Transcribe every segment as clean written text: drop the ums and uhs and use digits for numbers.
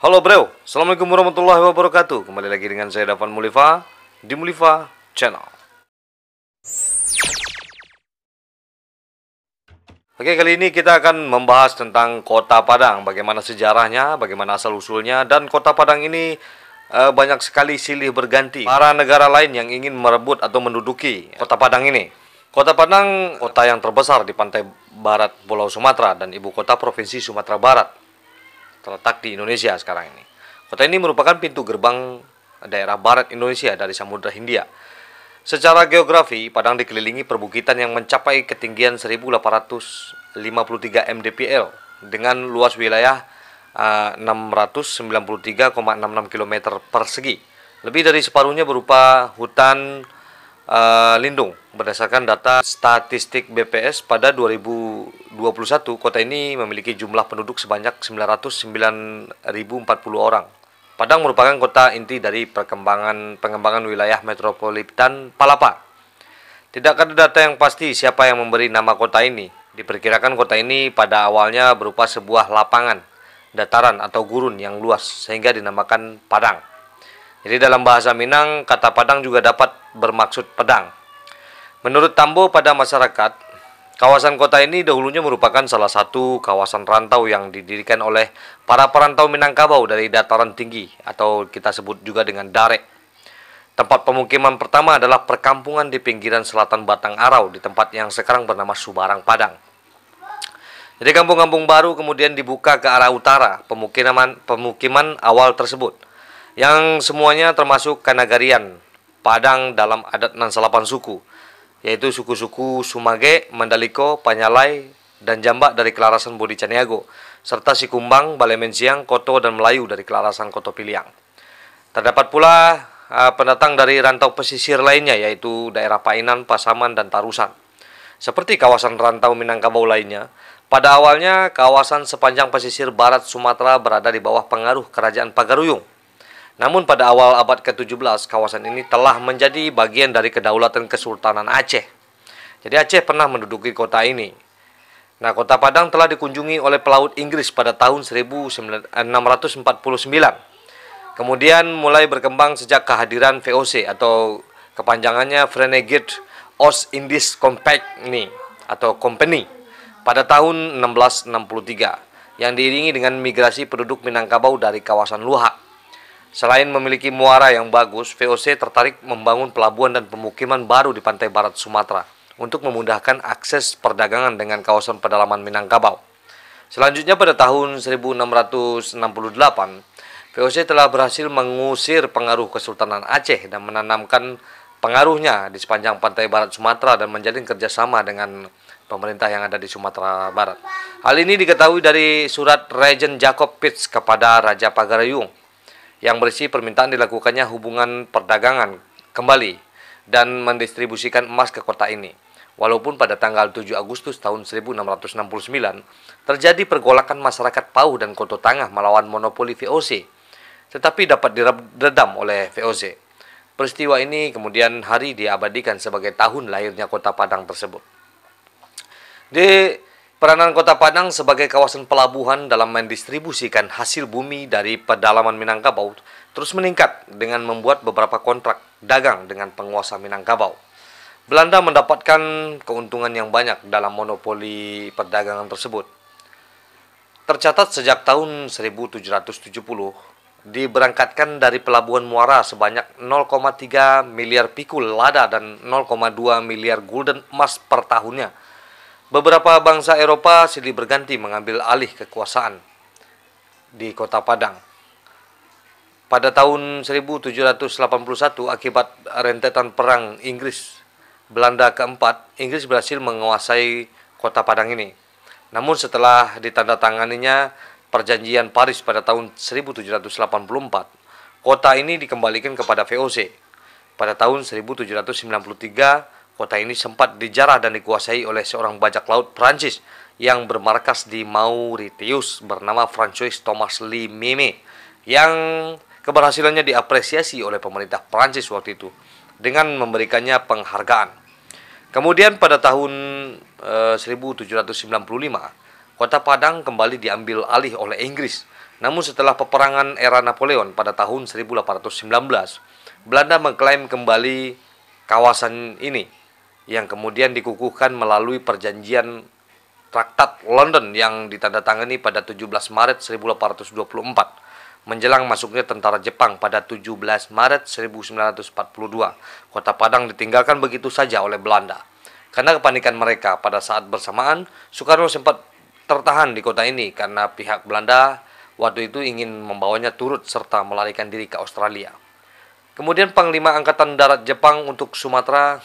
Halo bro, Assalamualaikum warahmatullahi wabarakatuh. Kembali lagi dengan saya Dafan Mulifa di Mulifa Channel. Oke, kali ini kita akan membahas tentang Kota Padang, bagaimana sejarahnya, bagaimana asal-usulnya, dan Kota Padang ini banyak sekali silih berganti. Para negara lain yang ingin merebut atau menduduki Kota Padang ini. Kota Padang, kota yang terbesar di pantai barat Pulau Sumatera dan ibu kota Provinsi Sumatera Barat, terletak di Indonesia sekarang ini. Kota ini merupakan pintu gerbang daerah barat Indonesia dari Samudra Hindia. Secara geografi, Padang dikelilingi perbukitan yang mencapai ketinggian 1853 mdpl dengan luas wilayah 693,66 km persegi. Lebih dari separuhnya berupa hutan lindung. Berdasarkan data statistik BPS pada 2021, kota ini memiliki jumlah penduduk sebanyak 909.040 orang. Padang merupakan kota inti dari pengembangan wilayah metropolitan Palapa. Tidak ada data yang pasti siapa yang memberi nama kota ini. Diperkirakan kota ini pada awalnya berupa sebuah lapangan, dataran atau gurun yang luas sehingga dinamakan Padang. Jadi dalam bahasa Minang, kata Padang juga dapat bermaksud pedang. Menurut Tambo pada masyarakat, kawasan kota ini dahulunya merupakan salah satu kawasan rantau yang didirikan oleh para perantau Minangkabau dari dataran tinggi atau kita sebut juga dengan Dare. Tempat pemukiman pertama adalah perkampungan di pinggiran selatan Batang Arau di tempat yang sekarang bernama Subarang Padang. Jadi kampung-kampung baru kemudian dibuka ke arah utara pemukiman awal tersebut, yang semuanya termasuk Kanagarian Padang dalam adat nan salapan suku, yaitu suku-suku Sumage, Mandaliko, Panyalai, dan Jambak dari Kelarasan Bodi Caniago, serta Sikumbang, Balemensiang, Koto, dan Melayu dari Kelarasan Koto Piliang. Terdapat pula pendatang dari rantau pesisir lainnya, yaitu daerah Painan, Pasaman, dan Tarusan. Seperti kawasan rantau Minangkabau lainnya, pada awalnya kawasan sepanjang pesisir barat Sumatera berada di bawah pengaruh Kerajaan Pagaruyung. Namun pada awal abad ke-17, kawasan ini telah menjadi bagian dari kedaulatan Kesultanan Aceh. Jadi Aceh pernah menduduki kota ini. Nah, kota Padang telah dikunjungi oleh pelaut Inggris pada tahun 1649. Kemudian mulai berkembang sejak kehadiran VOC atau kepanjangannya Renegade Ost Indies Company atau Company pada tahun 1663 yang diiringi dengan migrasi penduduk Minangkabau dari kawasan Luhak. Selain memiliki muara yang bagus, VOC tertarik membangun pelabuhan dan pemukiman baru di pantai barat Sumatera untuk memudahkan akses perdagangan dengan kawasan pedalaman Minangkabau. Selanjutnya pada tahun 1668, VOC telah berhasil mengusir pengaruh Kesultanan Aceh dan menanamkan pengaruhnya di sepanjang pantai barat Sumatera dan menjalin kerjasama dengan pemerintah yang ada di Sumatera Barat. Hal ini diketahui dari surat Raja Jacob Pitts kepada Raja Pagaruyung yang berisi permintaan dilakukannya hubungan perdagangan kembali dan mendistribusikan emas ke kota ini. Walaupun pada tanggal 7 Agustus tahun 1669 terjadi pergolakan masyarakat Pauh dan Koto Tangah melawan monopoli VOC, tetapi dapat diredam oleh VOC. Peristiwa ini kemudian hari diabadikan sebagai tahun lahirnya kota Padang tersebut. Peranan kota Padang sebagai kawasan pelabuhan dalam mendistribusikan hasil bumi dari pedalaman Minangkabau terus meningkat dengan membuat beberapa kontrak dagang dengan penguasa Minangkabau. Belanda mendapatkan keuntungan yang banyak dalam monopoli perdagangan tersebut. Tercatat sejak tahun 1770 diberangkatkan dari pelabuhan Muara sebanyak 0,3 miliar pikul lada dan 0,2 miliar gulden emas per tahunnya. Beberapa bangsa Eropa silih berganti mengambil alih kekuasaan di kota Padang. Pada tahun 1781 akibat rentetan perang Inggris Belanda keempat, Inggris berhasil menguasai kota Padang ini. Namun setelah ditandatanganinya Perjanjian Paris pada tahun 1784, kota ini dikembalikan kepada VOC. Pada tahun 1793, kota ini sempat dijarah dan dikuasai oleh seorang bajak laut Prancis yang bermarkas di Mauritius bernama Francois Thomas Lee Meme, yang keberhasilannya diapresiasi oleh pemerintah Prancis waktu itu dengan memberikannya penghargaan. Kemudian pada tahun 1795, kota Padang kembali diambil alih oleh Inggris. Namun setelah peperangan era Napoleon pada tahun 1819, Belanda mengklaim kembali kawasan ini yang kemudian dikukuhkan melalui perjanjian Traktat London yang ditandatangani pada 17 Maret 1824 menjelang masuknya tentara Jepang pada 17 Maret 1942. Kota Padang ditinggalkan begitu saja oleh Belanda. Karena kepanikan mereka pada saat bersamaan, Soekarno sempat tertahan di kota ini karena pihak Belanda waktu itu ingin membawanya turut serta melarikan diri ke Australia. Kemudian Panglima Angkatan Darat Jepang untuk Sumatera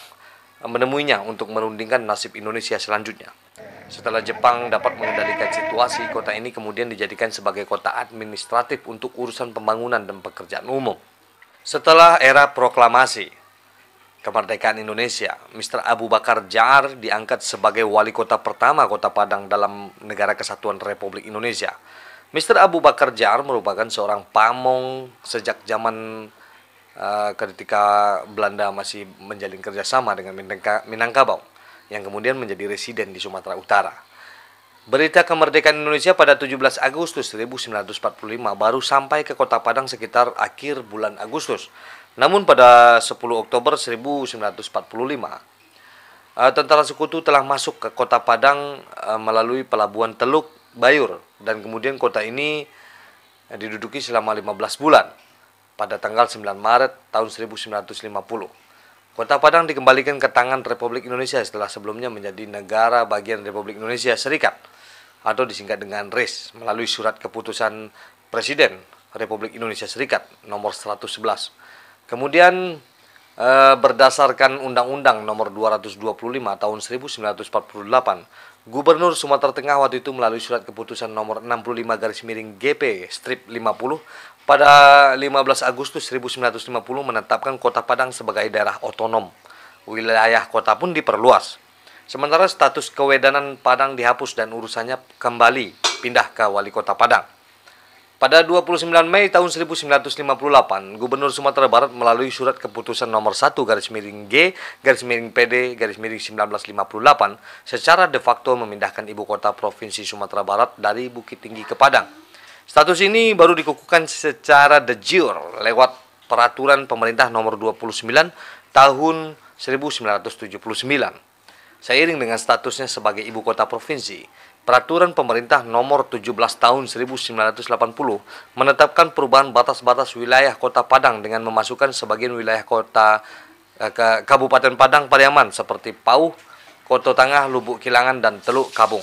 menemuinya untuk merundingkan nasib Indonesia selanjutnya. Setelah Jepang dapat mengendalikan situasi, kota ini kemudian dijadikan sebagai kota administratif untuk urusan pembangunan dan pekerjaan umum. Setelah era proklamasi kemerdekaan Indonesia, Mr. Abu Bakar Jaar diangkat sebagai wali kota pertama Kota Padang dalam Negara Kesatuan Republik Indonesia. Mr. Abu Bakar Jaar merupakan seorang pamong sejak zaman ketika Belanda masih menjalin kerjasama dengan Minangkabau, yang kemudian menjadi residen di Sumatera Utara. Berita kemerdekaan Indonesia pada 17 Agustus 1945 baru sampai ke Kota Padang sekitar akhir bulan Agustus. Namun pada 10 Oktober 1945, tentara sekutu telah masuk ke Kota Padang melalui pelabuhan Teluk Bayur, dan kemudian kota ini diduduki selama 15 bulan pada tanggal 9 Maret tahun 1950. Kota Padang dikembalikan ke tangan Republik Indonesia setelah sebelumnya menjadi negara bagian Republik Indonesia Serikat atau disingkat dengan RIS melalui surat keputusan Presiden Republik Indonesia Serikat nomor 111. Kemudian berdasarkan Undang-Undang nomor 225 tahun 1948, Gubernur Sumatera Tengah waktu itu melalui surat keputusan nomor 65/GP/50 pada 15 Agustus 1950 menetapkan Kota Padang sebagai daerah otonom. Wilayah kota pun diperluas. Sementara status kewedanan Padang dihapus dan urusannya kembali pindah ke Wali Kota Padang. Pada 29 Mei tahun 1958, Gubernur Sumatera Barat melalui surat keputusan nomor 1/G/PD/1958 secara de facto memindahkan ibu kota Provinsi Sumatera Barat dari Bukit Tinggi ke Padang. Status ini baru dikukuhkan secara de jure lewat Peraturan Pemerintah Nomor 29 Tahun 1979. Seiring dengan statusnya sebagai ibu kota provinsi, Peraturan Pemerintah Nomor 17 Tahun 1980 menetapkan perubahan batas-batas wilayah Kota Padang dengan memasukkan sebagian wilayah kota ke Kabupaten Padang Pariaman seperti Pauh, Koto Tangah, Lubuk Kilangan, dan Teluk Kabung.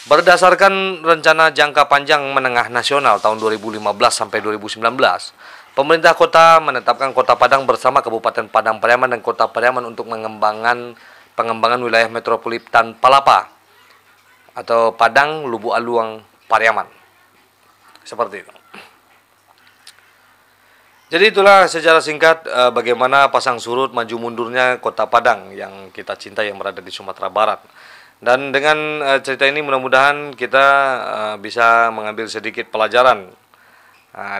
Berdasarkan Rencana Jangka Panjang Menengah Nasional tahun 2015 sampai 2019, pemerintah kota menetapkan Kota Padang bersama Kabupaten Padang Pariaman dan Kota Pariaman untuk pengembangan wilayah metropolitan Palapa atau Padang Lubuk Aluang Pariaman. Seperti itu. Jadi itulah sejarah singkat bagaimana pasang surut maju mundurnya Kota Padang yang kita cintai yang berada di Sumatera Barat. Dan dengan cerita ini mudah-mudahan kita bisa mengambil sedikit pelajaran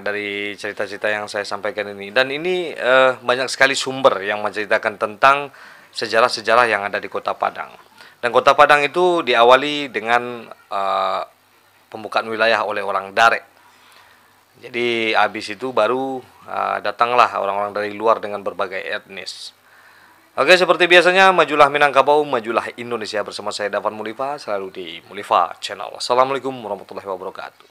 dari cerita-cerita yang saya sampaikan ini. Dan ini banyak sekali sumber yang menceritakan tentang sejarah-sejarah yang ada di Kota Padang. Dan Kota Padang itu diawali dengan pembukaan wilayah oleh orang Darek. Jadi habis itu baru datanglah orang-orang dari luar dengan berbagai etnis. Oke, seperti biasanya, majulah Minangkabau, majulah Indonesia, bersama saya Davan Mulifa, selalu di Mulifa Channel. Assalamualaikum warahmatullahi wabarakatuh.